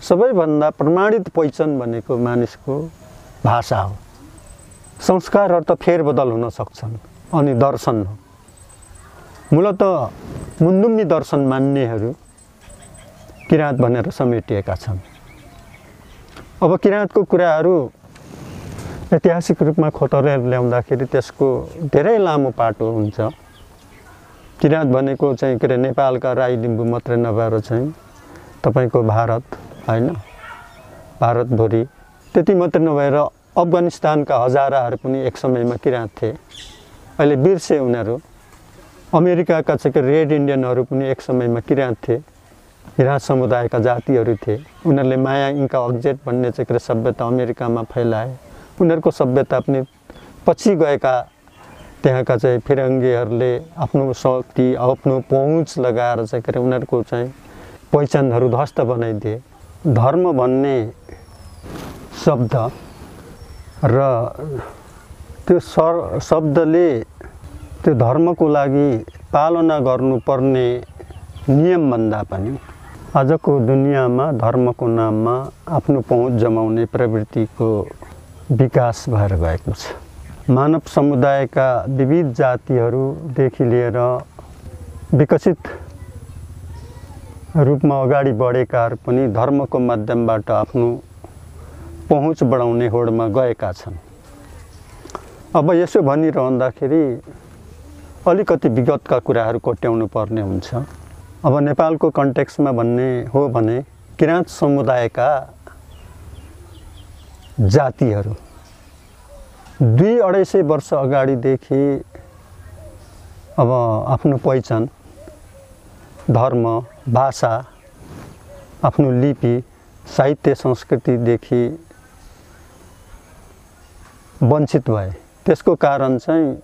सबैभन्दा प्रमाणित पहिचान भनेको मानिसको भाषा हो। संस्कारहरू त फेरबदल हुन सक्छन् अनि दर्शन हो। मूलत मुन्दुम्नी दर्शन मान्नेहरू किराँत भनेर समेटिएका छन्। अब किराँतको कुराहरू ऐतिहासिक रूपमा खोतरेर ल्याउँदाखेरि त्यसको धेरै लामो पाटो हुन्छ। किराँत भनेको चाहिँ के अरे नेपालका राई लिम्बू मात्रै नभएर चाहिँ तपाईको भारत हैन, भारतभरि त्यति मात्रै नभएर अफगानिस्तानका हजाराहरू पनि एक समयमा किराँत थिए। अहिले बिर्से उनीहरू। अमेरिकाका चाहिँ रेड इन्डियनहरू पनि एक समयमा किराँत थिए। किराँत समुदायका जातिहरू थिए। उनीहरूले माया इन्का अग्जेट भन्ने चाहिँ सभ्यता अमेरिकामा फैलाए। उनीहरूको सभ्यता पनि पछि गएका त्यहाँका चाहिँ फिरङ्गीहरूले आफ्नो शक्ति आफ्नो पहुँच लगाएर चाहिँ उनीहरूको चाहिँ पहिचानहरू ध्वस्त बनाइदिए। धर्म भन्ने शब्द र त्यो शब्दले त्यो धर्मको लागि पालना गर्नुपर्ने नियमभन्दा पनि आजको दुनियाँमा धर्मको नाममा आफ्नो पहुँच जमाउने प्रवृत्तिको विकास भएर गएको छ। मानव समुदायका विविध जातिहरूदेखि लिएर विकसित रूपमा अगाडि बढेकाहरू पनि धर्मको माध्यमबाट आफ्नो पहुँच बढाउने होडमा गएका छन्। अब यसो भनिरहँदाखेरि अलिकति विगतका कुराहरू कोट्याउनु पर्ने हुन्छ। अब नेपालको कन्टेक्स्टमा भन्ने हो भने किराँत समुदायका जातिहरू 200-250 वर्ष अगाडिदेखि अब आफ्नो पहिचान, धर्म, भाषा, आफ्नो लिपि, साहित्य, संस्कृतिदेखि वञ्चित भए। त्यसको कारण चाहिँ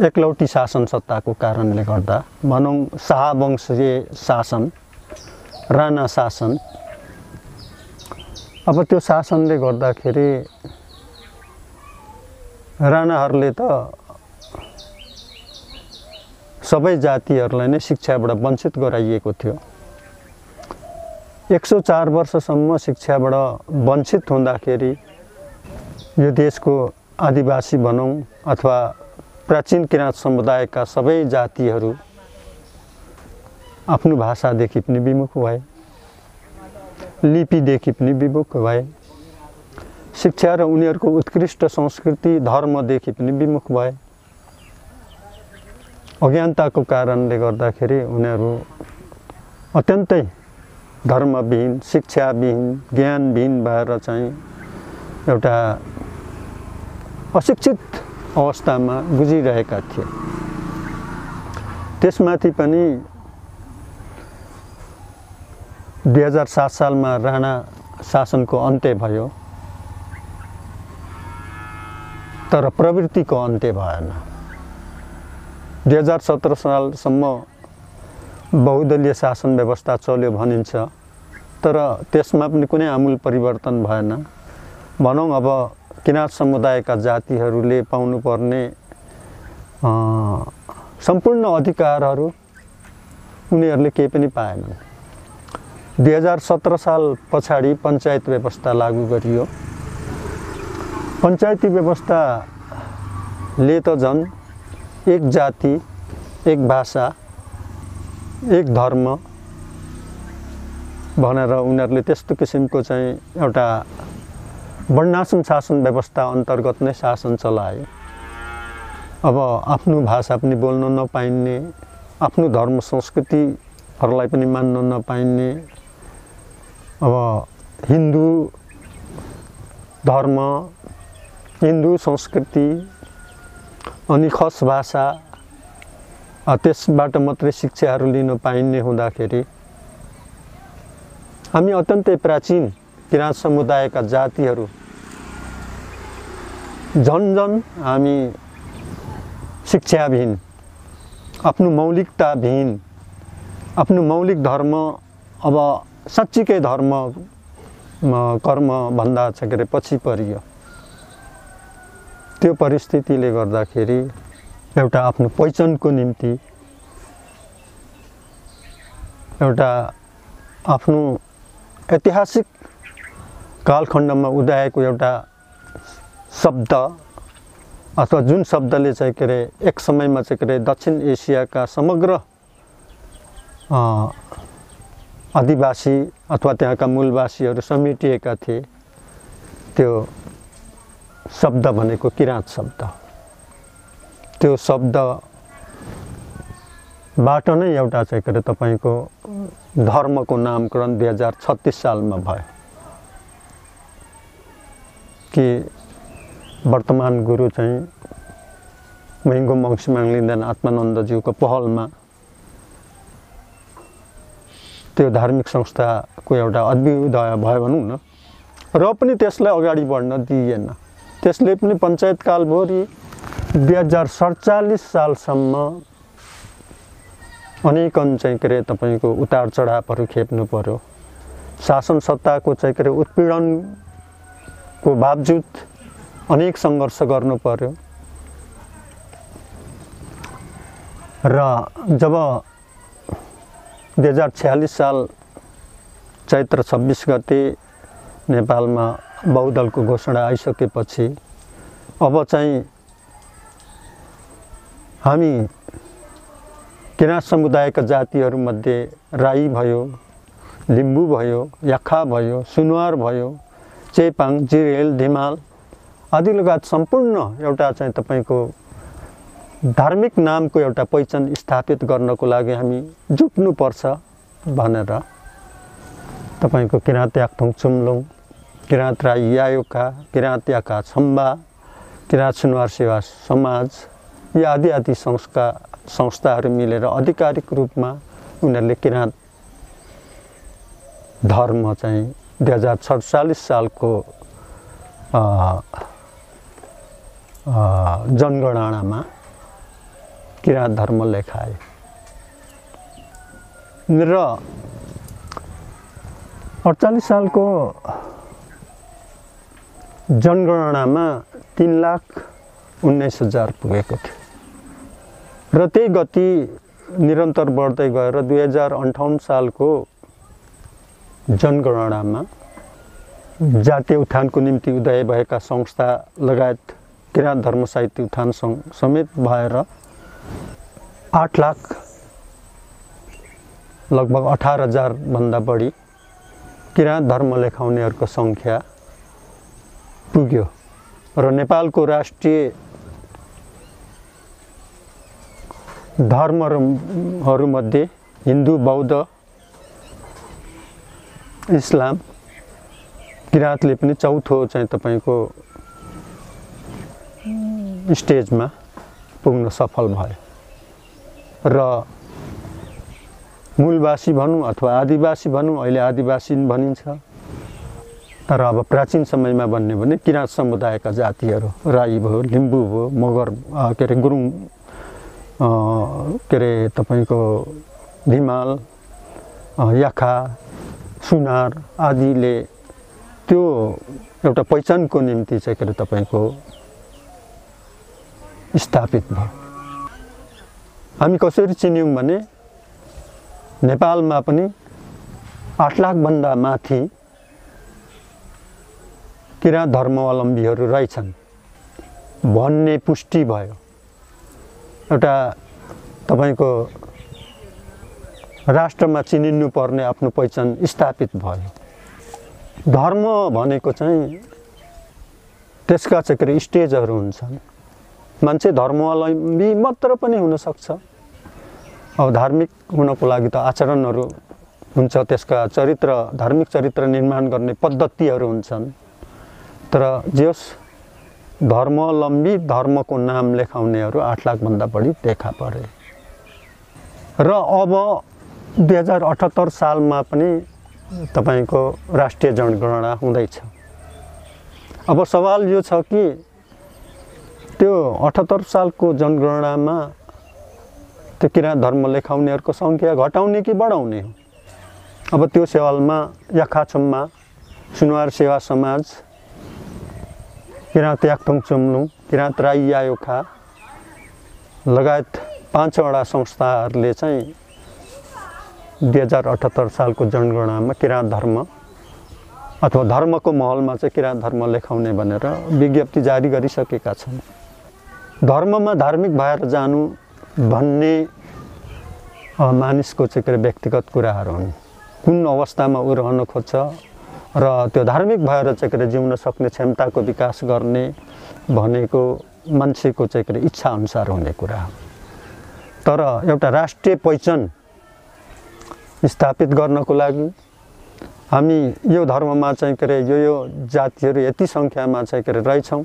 एकलौटी शासन सत्ताको कारणले गर्दा भनौँ शाहवंशीय शासन, राणा शासन। अब त्यो शासनले गर्दाखेरि राणाहरूले त सबै जातिहरूलाई नै शिक्षाबाट वञ्चित गराइएको थियो। 104 वर्षसम्म शिक्षाबाट वञ्चित हुँदाखेरि यो देशको आदिवासी भनौँ अथवा प्राचीन किराँत समुदायका सबै जातिहरू आफ्नो भाषादेखि पनि विमुख भए, लिपिदेखि पनि विमुख भए, शिक्षा र उनीहरूको उत्कृष्ट संस्कृति धर्मदेखि पनि विमुख भए। अज्ञानताको कारणले गर्दाखेरि उनीहरू अत्यन्तै धर्मविहीन, शिक्षाविहीन, ज्ञानविहीन भएर चाहिँ एउटा अशिक्षित अवस्थामा गुजिरहेका थिए। त्यसमाथि पनि 2007 सालमा राणा शासनको अन्त्य भयो, तर प्रवृत्तिको अन्त्य भएन। 2017 सालसम्म बहुदलीय शासन व्यवस्था चल्यो भनिन्छ, तर त्यसमा पनि कुनै आमूल परिवर्तन भएन। भनौँ अब किराँत समुदायका जातिहरूले पाउनुपर्ने सम्पूर्ण अधिकारहरू उनीहरूले केही पनि पाएनन्। 2017 साल पछाडि पञ्चायत व्यवस्था लागू गरियो। पञ्चायती व्यवस्थाले त झन् एक जाति, एक भाषा, एक धर्म भनेर उनीहरूले त्यस्तो किसिमको चाहिँ एउटा वर्णाश्रम शासन व्यवस्था अन्तर्गत नै शासन चलाए। अब आफ्नो भाषा पनि बोल्न नपाइने, आफ्नो धर्म संस्कृतिहरूलाई पनि मान्न नपाइने, अब हिन्दू धर्म, हिन्दू संस्कृति अनि खस भाषा त्यसबाट मात्रै शिक्षाहरू लिन पाइने हुँदाखेरि हामी अत्यन्तै प्राचीन किराँत समुदायका जातिहरू झन् हामी शिक्षाविहीन, आफ्नो मौलिकताविहीन, आफ्नो मौलिक धर्म अब साँच्चीकै धर्म कर्म भन्दा चाहिँ पछि परियो। त्यो परिस्थितिले गर्दाखेरि एउटा आफ्नो पहिचानको निम्ति, एउटा आफ्नो ऐतिहासिक कालखण्डमा उदाएको एउटा शब्द अथवा जुन शब्दले चाहिँ के अरे एक समयमा चाहिँ के अरे दक्षिण एसियाका समग्र आदिवासी अथवा त्यहाँका मूलवासीहरू समेटिएका थिए, त्यो शब्द भनेको किराँत शब्द। त्यो शब्दबाट नै एउटा चाहिँ के अरे तपाईँको धर्मको नामकरण 2036 सालमा भयो कि वर्तमान गुरु चाहिँ महिङ्गो मङ्सिमाङ लिँदैन आत्मानन्दज्यूको पहलमा त्यो धार्मिक संस्थाको एउटा अभ्युदय भयो भनौँ न। र पनि त्यसलाई अगाडि बढ्न दिइएन। त्यसले पनि पञ्चायतकालभरि 2047 सालसम्म अनेकन चाहिँ के अरे तपाईँको उतार चढावहरू खेप्नु पर्यो। शासन सत्ताको चाहिँ के अरे उत्पीडनको बावजुद अनेक सङ्घर्ष गर्नु पर्यो। र जब 2046 साल चैत्र 26 गते नेपालमा बहुदलको घोषणा आइसकेपछि अब चाहिँ हामी किराँत समुदायका जातिहरूमध्ये राई भयो, लिम्बू भयो, याखा भयो, सुनुवार भयो, चेपाङ, जिरेल, धिमाल आदि लगायत सम्पूर्ण एउटा चाहिँ तपाईँको धार्मिक नामको एउटा पहिचान स्थापित गर्नको लागि हामी जुट्नुपर्छ भनेर तपाईँको किराँत याक्थुङ चुम्लुङ, किराँत राई यायोका, किराँत याका छम्बा, किराँत सुनुवार सेवा समाज यी आदि आदि संस्थाहरू मिलेर आधिकारिक रूपमा उनीहरूले किराँत धर्म चाहिँ 2047 सालको जनगणनामा किराँत धर्म लेखाए र 48 सालको जनगणनामा 3,19,000 पुगेको थियो र त्यही गति निरन्तर बढ्दै गएर 2058 सालको जनगणनामा जातीय उत्थानको निम्ति उदय भएका संस्था लगायत किराँत धर्म साहित्य उत्थान सङ्घ समेत भएर 8 लाख लगभग 18,000 भन्दा बढी किराँत धर्म लेखाउनेहरूको सङ्ख्या पुग्यो र नेपालको राष्ट्रिय धर्महरूमध्ये हिन्दू, बौद्ध, इस्लाम, किराँतले पनि चौथो चाहिँ तपाईँको स्टेजमा पुग्न सफल भयो र मूलवासी भनौँ अथवा आदिवासी भनौँ, अहिले आदिवासी भनिन्छ तर अब प्राचीन समयमा भन्ने भने किराँत समुदायका जातिहरू राई भयो, लिम्बू भयो, मगर के अरे गुरुङ के अरे तपाईँको धिमाल, याखा, सुनार आदिले त्यो एउटा पहिचानको निम्ति चाहिँ के अरे तपाईँको स्थापित भयो। हामी कसरी चिन्यौँ भने नेपालमा पनि 8 लाख भन्दा माथि किराँत धर्मावलम्बीहरू रहेछन् भन्ने पुष्टि भयो। एउटा तपाईँको राष्ट्रमा चिनिनु पर्ने आफ्नो पहिचान स्थापित भयो। धर्म भनेको चाहिँ त्यसका चाहिँ स्टेजहरू हुन्छन्। मान्छे धर्मावलम्बी मात्र पनि हुन सक्छ। अब धार्मिक हुनको लागि त आचरणहरू हुन्छ, त्यसका चरित्र धार्मिक चरित्र निर्माण गर्ने पद्धतिहरू हुन्छन्। तर जस धर्मावलम्बी धर्मको नाम लेखाउनेहरू 8 लाख भन्दा बढी देखा परे र अब 2078 सालमा पनि तपाईको राष्ट्रिय जनगणना हुँदैछ। अब सवाल यो छ कि त्यो 78 सालको जनगणनामा त्यो किराँत धर्म लेखाउनेहरूको संख्या घटाउने कि बढाउने हो? अब त्यो सवालमा याखा छुम्मा, सुनुवार सेवा समाज, किराँत याक्थुङ चुम्लुङ, किराँत राई यायोखा लगायत 5वटा संस्थाहरूले चाहिँ 2078 सालको जनगणनामा किराँत धर्म अथवा धर्मको महलमा चाहिँ किराँत धर्म लेखाउने भनेर विज्ञप्ति जारी गरिसकेका छन्। धर्ममा धार्मिक भएर जानु भन्ने मानिसको चाहिँ व्यक्तिगत कुराहरू हुन्। कुन अवस्थामा ऊ रहन खोज्छ र त्यो धार्मिक भएर चाहिँ जिउन सक्ने क्षमताको विकास गर्ने भनेको मान्छेको चाहिँ इच्छा अनुसार हुने कुरा हो। तर एउटा राष्ट्रिय पहिचान स्थापित गर्नको लागि हामी यो धर्ममा चाहिँ यो जातिहरू यति सङ्ख्यामा चाहिँ रहेछौँ,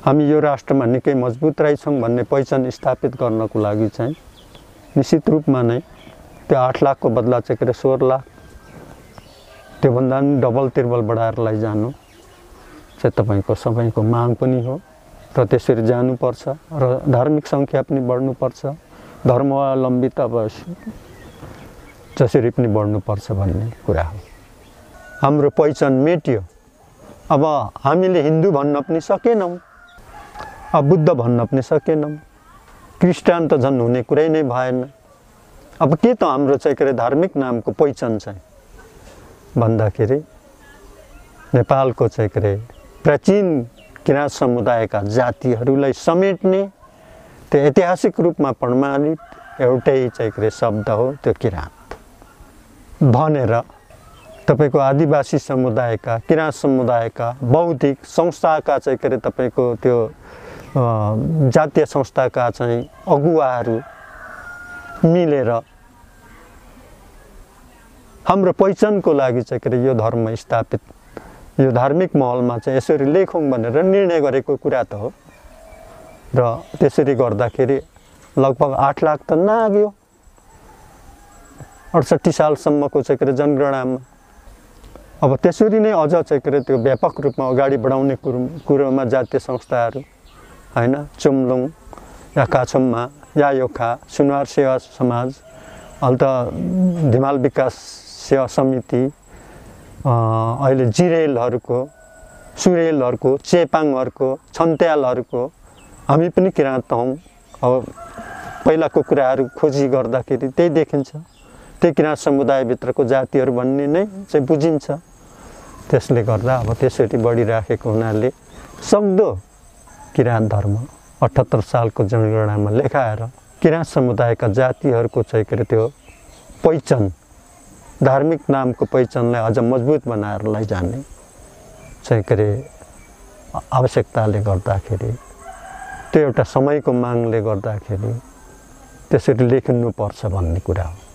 हामी यो राष्ट्रमा निकै मजबुत रहेछौँ भन्ने पहिचान स्थापित गर्नको लागि चाहिँ निश्चित रूपमा नै त्यो 8 लाखको बदला चाहिँ 16 लाख त्योभन्दा पनि डबल तिर्बल बढाएर लैजानु चाहिँ तपाईँको सबैको माग पनि हो र त्यसरी जानुपर्छ र धार्मिक सङ्ख्या पनि बढ्नुपर्छ, धर्मावलम्बी त अब जसरी पनि बढ्नुपर्छ भन्ने कुरा हो। हाम्रो पहिचान मेटियो। अब हामीले हिन्दू भन्न पनि सकेनौँ, अब बुद्ध भन्न पनि सकेनौँ, क्रिस्चियन त झन् हुने कुरै नै भएन। अब के त हाम्रो चाहिँ धार्मिक नामको पहिचान चाहिँ भन्दाखेरि नेपालको चाहिँ प्राचीन किराँत समुदायका जातिहरूलाई समेट्ने त्यो ऐतिहासिक रूपमा प्रमाणित एउटै चाहिँ शब्द हो त्यो किराँत भनेर तपाईको आदिवासी समुदायका किराँत समुदायका बौद्धिक संस्थाका चाहिँ तपाईको त्यो जातीय संस्थाका चाहिँ अगुवाहरू मिलेर हाम्रो पहिचानको लागि चाहिँ यो धर्म स्थापित यो धार्मिक महलमा चाहिँ यसरी लेखौँ भनेर निर्णय गरेको कुरा त हो। र त्यसरी गर्दाखेरि लगभग 8 लाख त नाग्यो 68 सालसम्मको चाहिँ जनगणनामा। अब त्यसरी नै अझ चाहिँ त्यो व्यापक रूपमा अगाडि बढाउने कुरोमा जातीय संस्थाहरू हैन, चुम्लुङ या काछुममा या योखा सुनवार सेवा समाज, अहिले त धिमाल विकास सेवा समिति, अहिले जिरेलहरूको, सुरेलहरूको, चेपाङहरूको, छन्त्यालहरूको, हामी पनि किराँत हौँ। अब पहिलाको कुराहरू खोजी गर्दाखेरि त्यही देखिन्छ, त्यही किराँत समुदायभित्रको जातिहरू भन्ने नै चाहिँ बुझिन्छ। त्यसले गर्दा अब त्यसरी बढिराखेको हुनाले सक्दो किराँत धर्म 78 सालको जनगणनामा लेखाएर किराँत समुदायका जातिहरूको चाहिँ त्यो पहिचान, धार्मिक नामको पहिचानलाई अझ मजबुत बनाएर लैजाने चाहिँ आवश्यकताले गर्दाखेरि, त्यो एउटा समयको मागले गर्दाखेरि त्यसरी लेखिनुपर्छ भन्ने कुरा हो।